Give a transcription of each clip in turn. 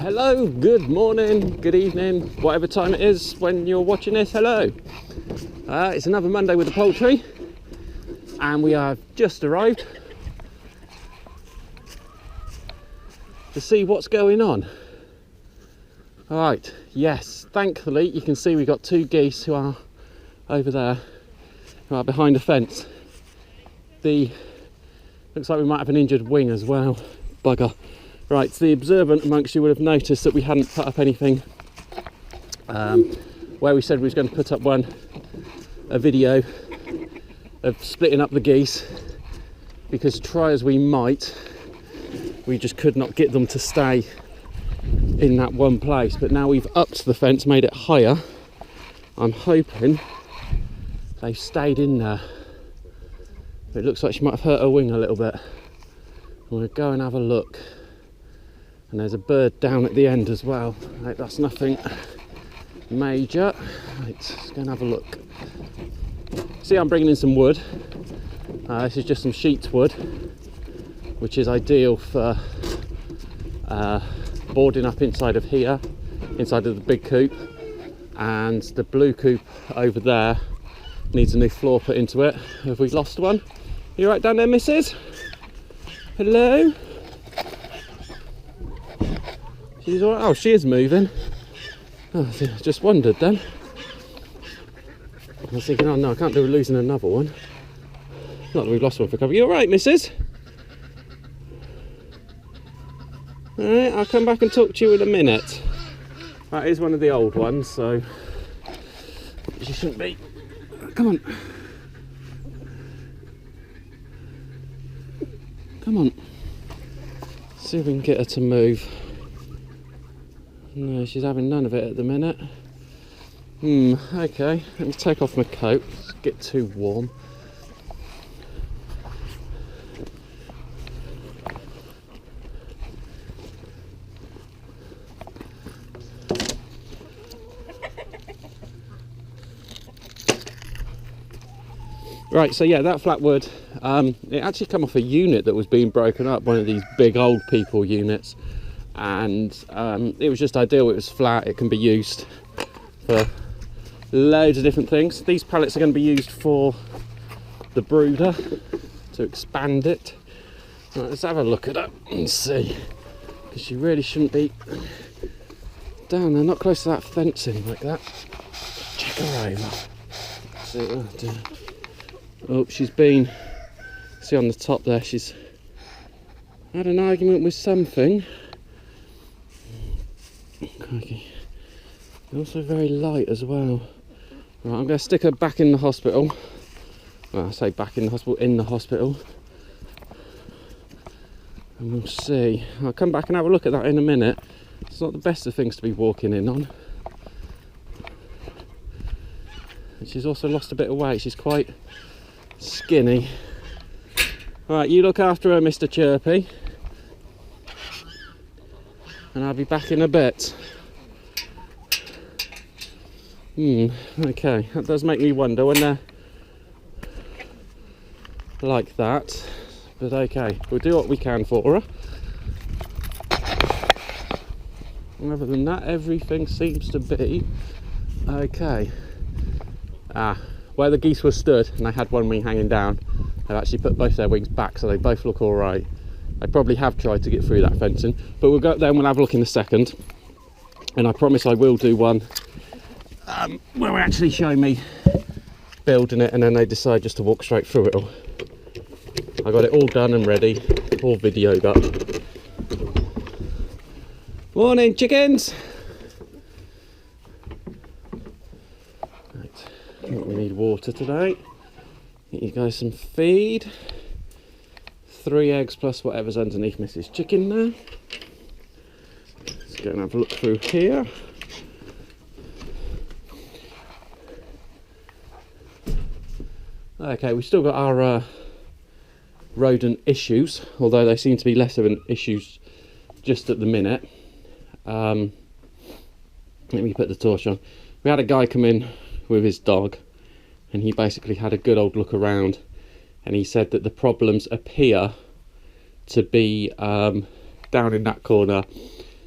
Hello, good morning, good evening, whatever time it is when you're watching this. Hello. It's another Monday with the poultry, and we have just arrived to see what's going on. All right, yes, thankfully you can see we've got two geese who are over there, who are behind a fence. Looks like we might have an injured wing as well. Bugger. Right, so the observant amongst you would have noticed that we hadn't put up anything where we said we was going to put up a video of splitting up the geese, because try as we might, we just could not get them to stay in that one place. But now we've upped the fence, made it higher, I'm hoping they've stayed in there. It looks like she might have hurt her wing a little bit. I'm going to go and have a look. And there's a bird down at the end as well. Right, that's nothing major. Right, let's go and have a look. See, I'm bringing in some wood. This is just some sheets wood, which is ideal for boarding up inside of here, inside of the big coop. And the blue coop over there needs a new floor put into it. Have we lost one? You right down there, missus? Hello? She's all right. Oh, she is moving. Oh, I just wondered then. I was thinking, oh no, I can't do losing another one. Not that we've lost one for cover. You all right, missus? All right, I'll come back and talk to you in a minute. That is one of the old ones, so she shouldn't be. Come on. Come on. See if we can get her to move. No, she's having none of it at the minute. Okay, let me take off my coat. It's get too warm. Right, so yeah, that flat wood, it actually came off a unit that was being broken up, one of these big old people units. And it was just ideal. It was flat, it can be used for loads of different things. These pallets are going to be used for the brooder to expand it. Right, let's have a look at her and see, because she really shouldn't be down there, not close to that fencing like that. Check her over. See, oh dear. Oh, she's been, see on the top there, she's had an argument with something. Crikey. Also very light as well. Right, I'm going to stick her back in the hospital. Well, I say back in the hospital, in the hospital. And we'll see. I'll come back and have a look at that in a minute. It's not the best of things to be walking in on. And she's also lost a bit of weight. She's quite skinny. Right, you look after her, Mr. Chirpy. And I'll be back in a bit. Okay, that does make me wonder when they're like that. But okay, we'll do what we can for her. And other than that, everything seems to be okay. Where the geese were stood, and they had one wing hanging down, I've actually put both their wings back, so they both look all right. I probably have tried to get through that fencing, but we'll go up there and we'll have a look in a second. And I promise I will do one where they actually show me building it, and then they decide just to walk straight through it all. I got it all done and ready, all videoed up. Morning, chickens! Right, I think we need water today. Get you guys some feed. 3 eggs plus whatever's underneath Mrs. Chicken there. Let's go and have a look through here. Okay, we've still got our rodent issues, although they seem to be less of an issue just at the minute. Let me put the torch on. We had a guy come in with his dog, and he basically had a good old look around, and he said that the problems appear to be down in that corner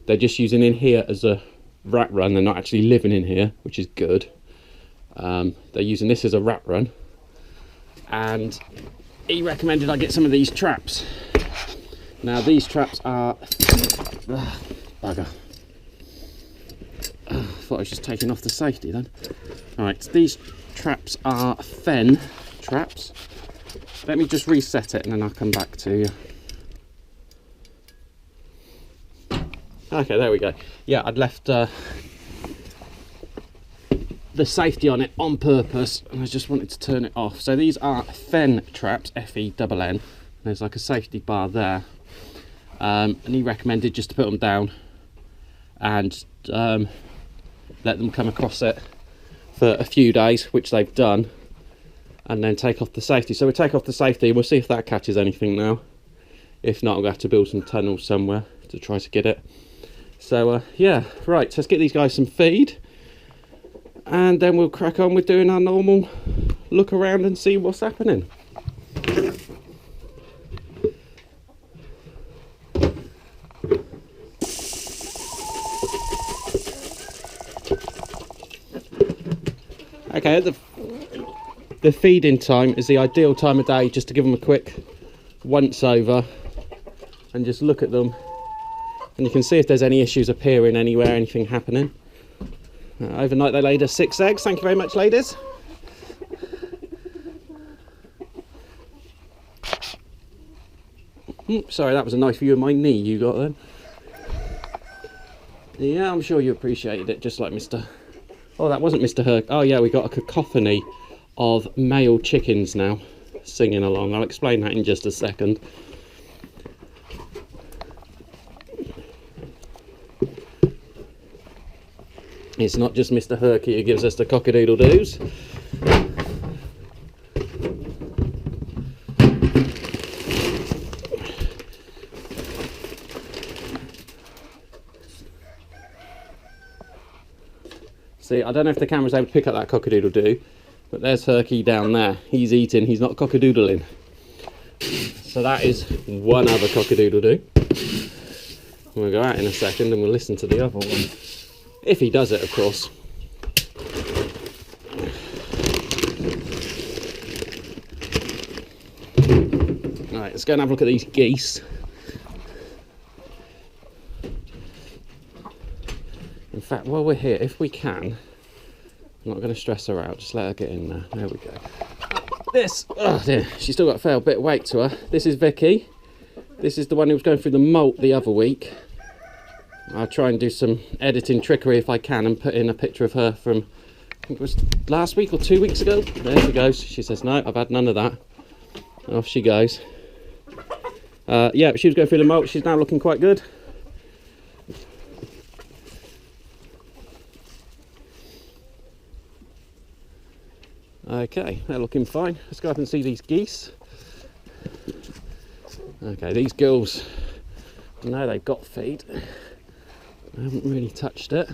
They're just using in here as a rat run. They're not actually living in here, which is good. They're using this as a rat run, and he recommended I get some of these traps. Now these traps are bugger. I thought I was just taking off the safety then. Alright, these traps are fen traps. Let me just reset it and then I'll come back to you. Okay, there we go. Yeah, I'd left the safety on it on purpose, and I just wanted to turn it off. So these are fen traps, F-E-N-N. There's like a safety bar there. And he recommended just to put them down and let them come across it for a few days, which they've done, and then take off the safety. So we'll take off the safety and we'll see if that catches anything now. If not, I'm going to have to build some tunnels somewhere to try to get it. So yeah, right, so let's get these guys some feed, and then we'll crack on with doing our normal look around and see what's happening. Okay, the feeding time is the ideal time of day, just to give them a quick once over and just look at them, and you can see if there's any issues appearing anywhere, anything happening. Overnight they laid us 6 eggs. Thank you very much, ladies. Sorry, that was a nice view of my knee you got then. Yeah, I'm sure you appreciated it, just like Mr. Oh, that wasn't Mr. Herc. Oh yeah, we got a cacophony of male chickens now singing along. I'll explain that in just a second. It's not just Mr. Herky who gives us the cock-a-doodle-doos. See, I don't know if the camera's able to pick up that cock-a-doodle-doo, but there's Herky down there. He's eating, he's not cock-a-doodling. So that is one other cock-a-doodle-doo. We'll go out in a second and we'll listen to the other one. If he does it, of course. Alright, let's go and have a look at these geese. In fact, while we're here, if we can, I'm not going to stress her out, just let her get in there. There we go. This, oh dear, she's still got a fair bit of weight to her. This is Vicky. This is the one who was going through the molt the other week. I'll try and do some editing trickery if I can and put in a picture of her from, I think it was last week or 2 weeks ago. There she goes. She says, no, I've had none of that. Off she goes. Yeah, she was going through the molt. She's now looking quite good. Okay, they're looking fine. Let's go up and see these geese. Okay, these girls, now they've got feed. I haven't really touched it.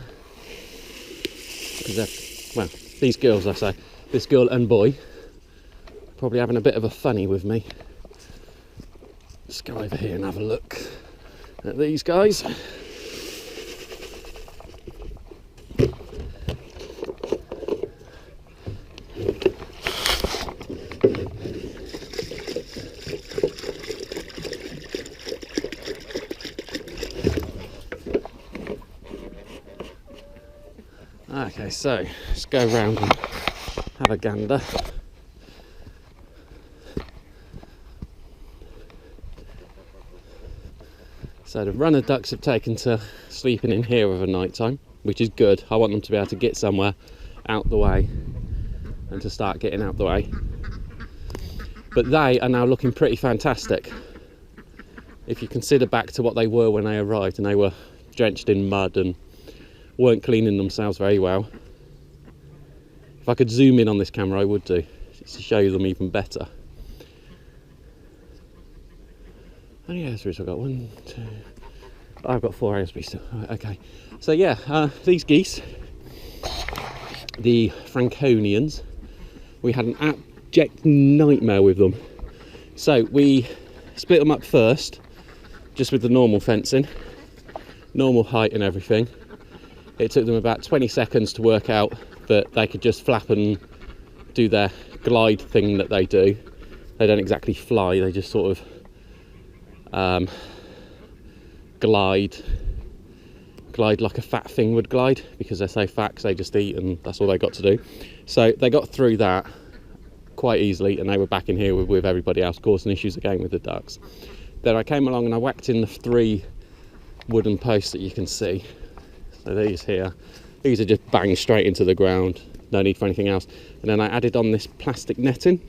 Well, these girls, I say, this girl and boy, probably having a bit of a funny with me. Let's go over here and have a look at these guys. Okay, so let's go round and have a gander. So the runner ducks have taken to sleeping in here over night time, which is good. I want them to be able to get somewhere out the way and to start getting out the way. But they are now looking pretty fantastic. If you consider back to what they were when they arrived, and they were drenched in mud and weren't cleaning themselves very well. If I could zoom in on this camera, I would do, just to show them even better. How many aspers have I got? 1, 2. I've got 4 aspers still. Right, okay. So yeah, these geese, the Franconians, we had an abject nightmare with them. So we split them up first, just with the normal fencing. normal height and everything. It took them about 20 seconds to work out that they could just flap and do their glide thing that they do. They don't exactly fly, they just sort of glide like a fat thing would glide, because they're so fat, 'cause they just eat and that's all they got to do. So they got through that quite easily, and they were back in here with everybody else, causing issues again with the ducks. Then I came along and I whacked in the 3 wooden posts that you can see. So these here, these are just banged straight into the ground, no need for anything else. And then I added on this plastic netting.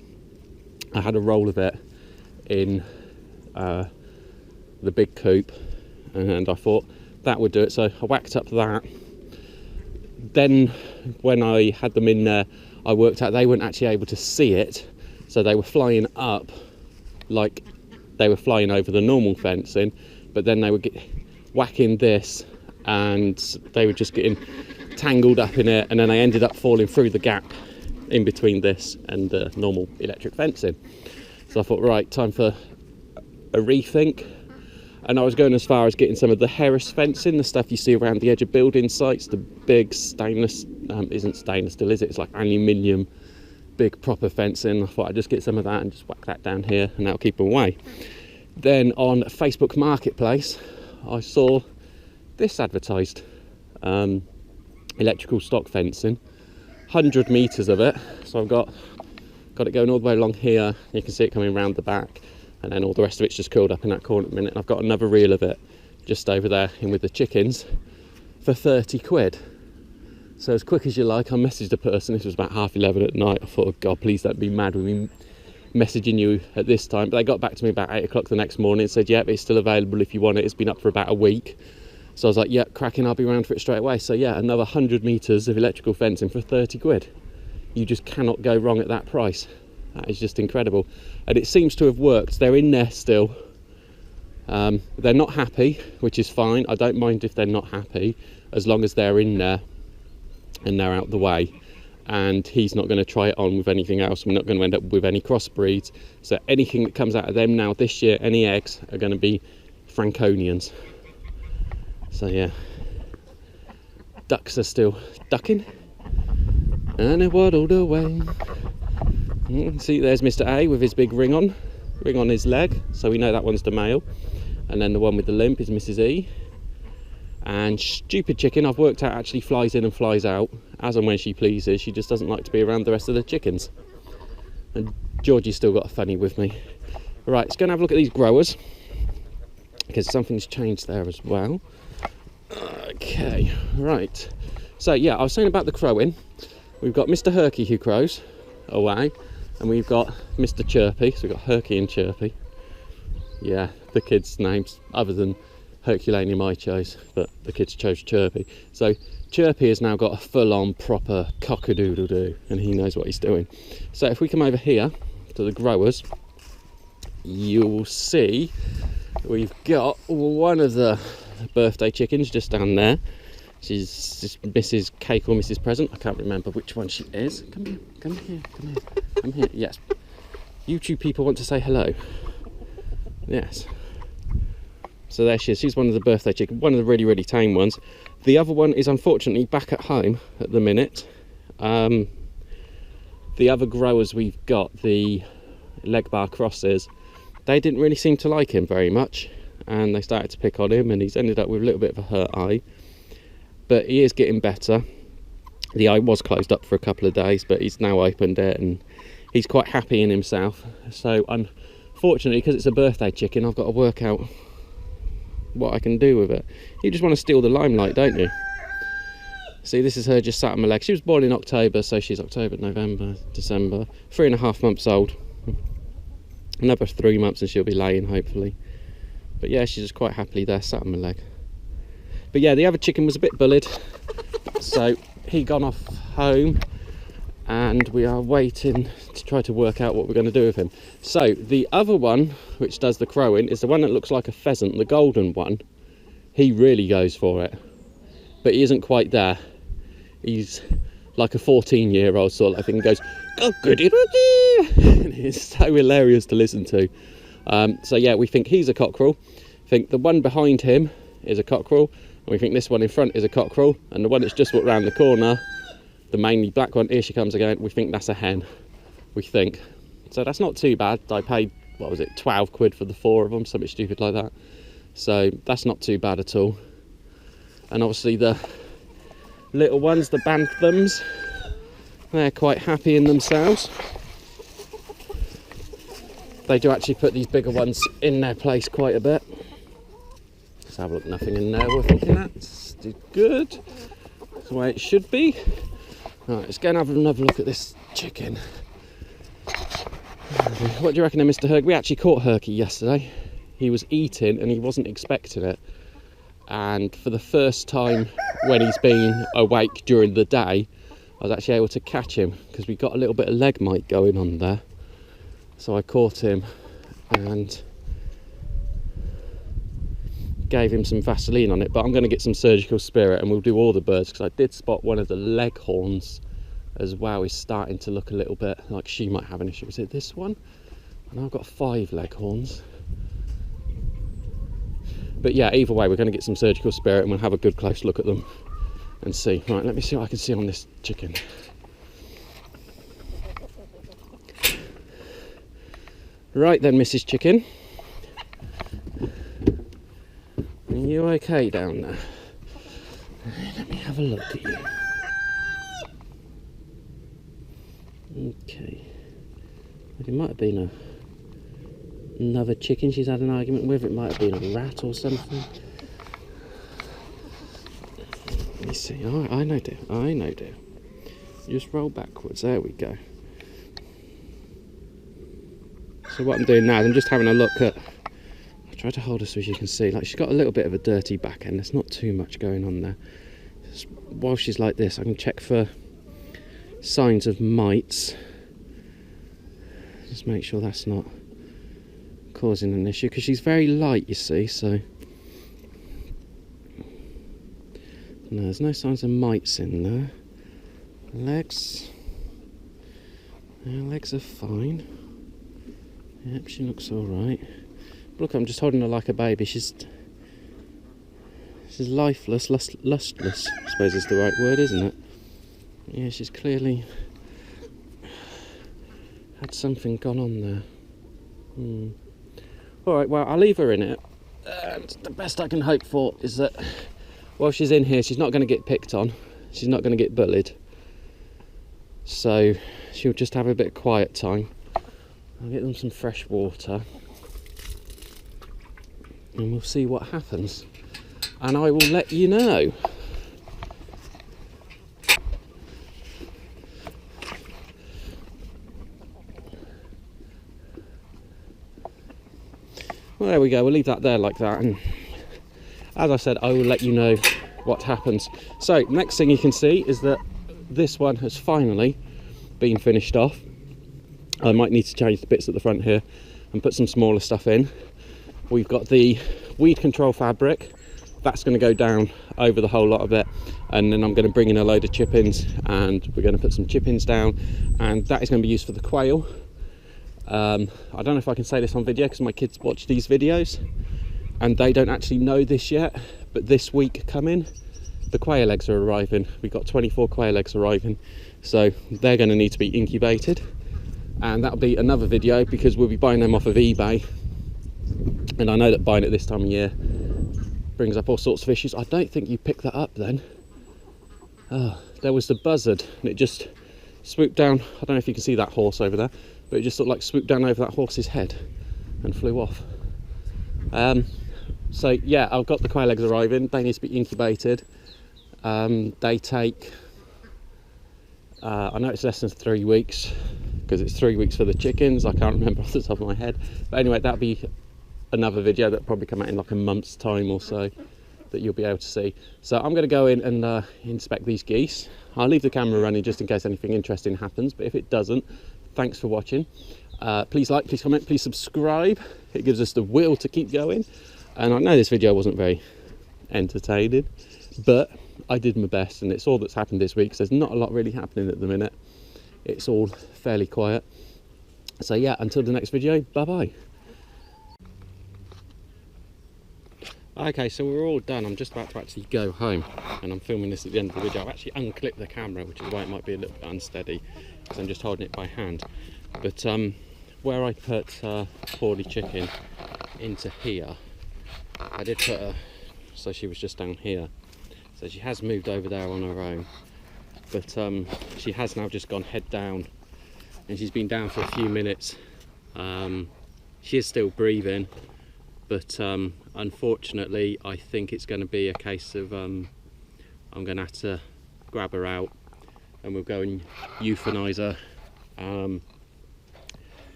I had a roll of it in the big coop, and I thought that would do it, so I whacked up that. Then when I had them in there, I worked out they weren't actually able to see it, so they were flying up like they were flying over the normal fencing, but then they were whacking this and they were just getting tangled up in it, and then they ended up falling through the gap in between this and the normal electric fencing. So I thought, right, time for a rethink. And I was going as far as getting some of the Harris fencing, the stuff you see around the edge of building sites, the big stainless, isn't stainless steel, is it? It's like aluminium, big proper fencing. I thought I'd just get some of that and just whack that down here, and that'll keep them away. Then on Facebook Marketplace, I saw this advertised, electrical stock fencing, 100 metres of it. So I've got it going all the way along here. You can see it coming around the back. And then all the rest of it's just curled up in that corner at the minute. And I've got another reel of it just over there in with the chickens for 30 quid. So as quick as you like, I messaged a person. This was about 11:30 at night. I thought, oh God, please don't be mad with me messaging you at this time. But they got back to me about 8 o'clock the next morning and said, yep, it's still available if you want it. It's been up for about a week. So I was like, yeah, cracking, I'll be around for it straight away. So yeah, another 100 metres of electrical fencing for 30 quid. You just cannot go wrong at that price. That is just incredible, and it seems to have worked. They're in there still. They're not happy, which is fine. I don't mind if they're not happy, as long as they're in there and they're out the way, and he's not going to try it on with anything else. We're not going to end up with any crossbreeds, so anything that comes out of them now this year, any eggs, are going to be Franconians. So yeah, ducks are still ducking, and it waddled away. See, there's Mr. A with his big ring on his leg, so we know that one's the male. And then the one with the limp is Mrs. E. And stupid chicken, I've worked out, actually flies in and flies out as and when she pleases. She just doesn't like to be around the rest of the chickens. And Georgie's still got a funny with me. Right, let's go and have a look at these growers, because something's changed there as well. Okay, right. So yeah, I was saying about the crowing. We've got Mr. Herky who crows away. And we've got Mr. Chirpy, so we've got Herky and Chirpy. Yeah, the kids' names, other than Herculaneum I chose, but the kids chose Chirpy. So Chirpy has now got a full-on proper cock-a-doodle-doo, and he knows what he's doing. So if we come over here to the growers, you'll see we've got one of the birthday chickens just down there. She's just Mrs. Cake or Mrs. Present. I can't remember which one she is. Come here, come here, come here, come here. Yes. YouTube people want to say hello. Yes. So there she is. She's one of the birthday chickens. One of the really, really tame ones. The other one is unfortunately back at home at the minute. The other growers we've got, the leg bar crosses, they didn't really seem to like him very much. And they started to pick on him, and he's ended up with a little bit of a hurt eye. But he is getting better. The eye was closed up for a couple of days, but he's now opened it, and he's quite happy in himself. So unfortunately, because it's a birthday chicken, I've got to work out what I can do with it. You just want to steal the limelight, don't you? See, this is her just sat on my leg. She was born in October, so she's October, November, December. 3.5 months old. Another 3 months and she'll be laying, hopefully. But yeah, she's just quite happily there, sat on my leg. But yeah, the other chicken was a bit bullied, so he gone off home, and we are waiting to try to work out what we're going to do with him. So the other one, which does the crowing, is the one that looks like a pheasant, the golden one. He really goes for it, but he isn't quite there. He's like a 14-year-old sort of thing. He goes, oh, goody, and it's so hilarious to listen to. So yeah, we think he's a cockerel. I think the one behind him is a cockerel, We think this one in front is a cockerel, and the one that's just walked round the corner, the mainly black one, here she comes again, we think that's a hen, we think. So that's not too bad. I paid, what was it, 12 quid for the 4 of them, something stupid like that. So that's not too bad at all. And obviously the little ones, the banthams, they're quite happy in themselves. They do actually put these bigger ones in their place quite a bit. Let's have a look, nothing in there we're thinking that's good. That's the way it should be. Right, let's go and have another look at this chicken. What do you reckon of Mr. Herc? We actually caught Herky yesterday. He was eating and he wasn't expecting it. And for the first time when he's been awake during the day, I was actually able to catch him because we got a little bit of leg mite going on there. So I caught him and gave him some Vaseline on it, but I'm going to get some surgical spirit and we'll do all the birds, because I did spot one of the leghorns as well is starting to look a little bit like she might have an issue. Is it this one? And I've got 5 leghorns. But yeah, either way, we're going to get some surgical spirit and we'll have a good close look at them and see. Right, let me see what I can see on this chicken. Right then, Mrs. Chicken. Are you okay down there? Let me have a look at you. Okay. It might have been another chicken she's had an argument with. It might have been a rat or something. Let me see. Oh, I know, dear. I know, dear. Just roll backwards. There we go. So what I'm doing now is I'm just having a look at... I'll try to hold her so you can see. Like, she's got a little bit of a dirty back end. There's not too much going on there. Just, while she's like this, I can check for signs of mites. Just make sure that's not causing an issue, because she's very light, you see, so no, there's no signs of mites in there. Legs, yeah, legs are fine. Yep, she looks all right. Look, I'm just holding her like a baby. She's lifeless, lustless, I suppose is the right word, isn't it? Yeah, she's clearly had something gone on there. Alright, well, I'll leave her in it. And the best I can hope for is that while she's in here, she's not going to get picked on. She's not going to get bullied. So she'll just have a bit of quiet time. I'll get them some fresh water. And we'll see what happens. And I will let you know. Well, there we go, we'll leave that there like that, and as I said, I will let you know what happens. So, next thing you can see is that this one has finally been finished off. I might need to change the bits at the front here and put some smaller stuff in. We've got the weed control fabric, that's going to go down over the whole lot of it, and then I'm going to bring in a load of chip-ins, and we're going to put some chip-ins down, and that is going to be used for the quail. I don't know if I can say this on video because my kids watch these videos and they don't actually know this yet, but this week coming the quail eggs are arriving. We've got 24 quail eggs arriving, so they're going to need to be incubated, and that'll be another video because we'll be buying them off of eBay, and I know that buying it this time of year brings up all sorts of issues. I don't think you picked that up then. Oh, there was the buzzard and it just swooped down. I don't know if you can see that horse over there, but it just looked like swooped down over that horse's head and flew off. So yeah, I've got the quail eggs arriving. They need to be incubated. They take, I know it's less than 3 weeks because it's 3 weeks for the chickens. I can't remember off the top of my head. But anyway, that'll be another video that'll probably come out in like a month's time or so that you'll be able to see. So I'm going to go in and inspect these geese. I'll leave the camera running just in case anything interesting happens, but if it doesn't, thanks for watching. Please like, please comment, please subscribe. It gives us the will to keep going. And I know this video wasn't very entertaining, but I did my best, and it's all that's happened this week. So there's not a lot really happening at the minute. It's all fairly quiet. So yeah, until the next video, bye bye. Okay, so we're all done. I'm just about to actually go home, and I'm filming this at the end of the video. I've actually unclipped the camera, which is why it might be a little bit unsteady, because I'm just holding it by hand. But where I put poorly chicken into here, I did put her, so she was just down here. So she has moved over there on her own, but she has now just gone head down, and she's been down for a few minutes. She is still breathing, but unfortunately I think it's going to be a case of I'm going to have to grab her out and we'll go and euthanize her,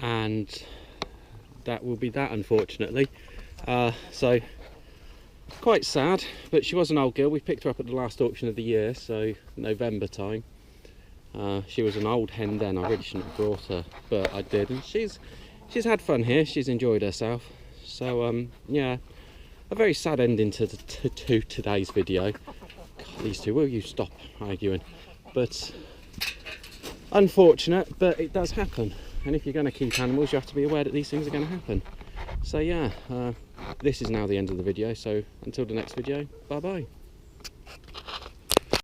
and that will be that, unfortunately. So quite sad, but she was an old girl. We picked her up at the last auction of the year, so November time. She was an old hen then. I really shouldn't have brought her, but I did, and she's had fun here. She's enjoyed herself. So yeah, a very sad ending to today's video. God, these two, will you stop arguing? But unfortunate, but it does happen. And if you're going to keep animals, you have to be aware that these things are going to happen. So yeah, this is now the end of the video. So until the next video, bye bye.